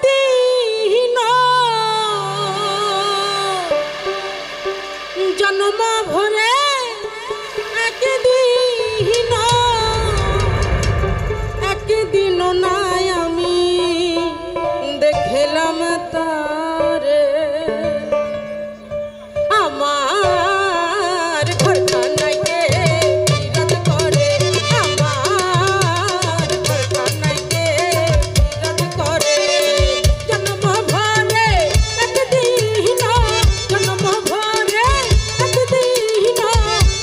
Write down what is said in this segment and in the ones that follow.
একদিন জন্ম ভরে একদিন নাই আমি দেখলাম তারে আমার ঘরখানাইতে বিরাজ করে আমার ঘরখানাইতে বিরাজ করে জন্ম ভরে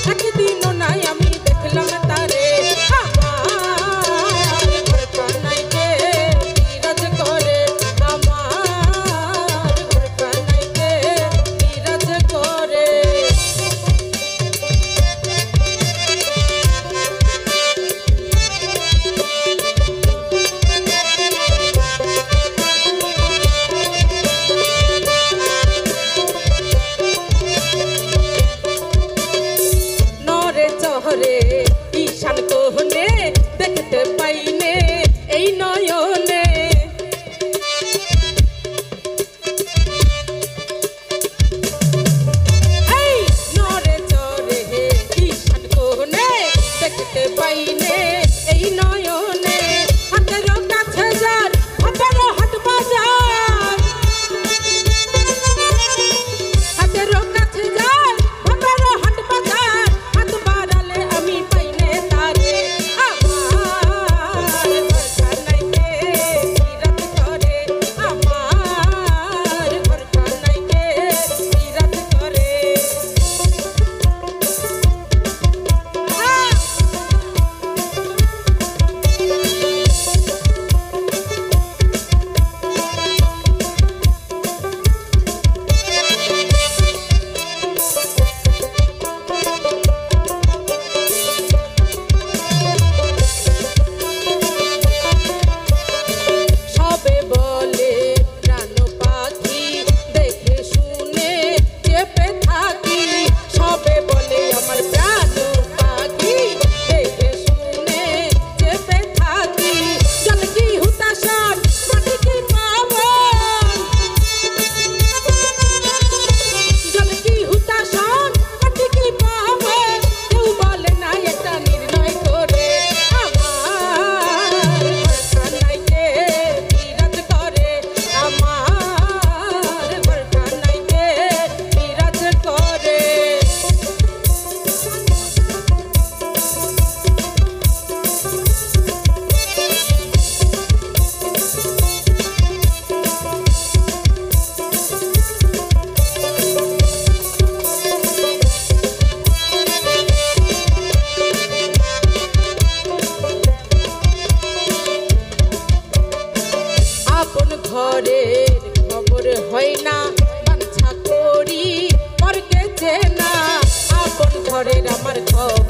একদিন নাই আমি দেখলাম তারে ঈশান কোণে দেখতে পাইনে এই নয়নে এই নরে চরে ঈশান কোণে দেখতে পাইনে এই নয়নে হাতের কাছে যার হাতের হাট বাজার হাতের কাছে যার হাতের হাট বাজার হাত বাড়ালে আমি পাইনে তারে আমার ঘরখানাইতে বিরাজ করে আমার ঘরখানাইতে বিরাজ করে সবে বলে প্রাণ পাখি দেখে শুনে চেপে থাকি সবে বলে আমার প্রাণ পাখি দেখে শুনে চেপে থাকি জল কি হুতাশন মাটি কি পাবন জল কি হুতাশন মাটি কি পাবন কেউ বলে না এটা নির্ণয় করে আমার ঘরখানাইতে বিরাজ করে আমার ঘরখানাইতে বিরাজ করে আপন ঘরের খবর হয় না বাঞ্ছা করি পরকে চেনা আপন ঘরের আমার খবর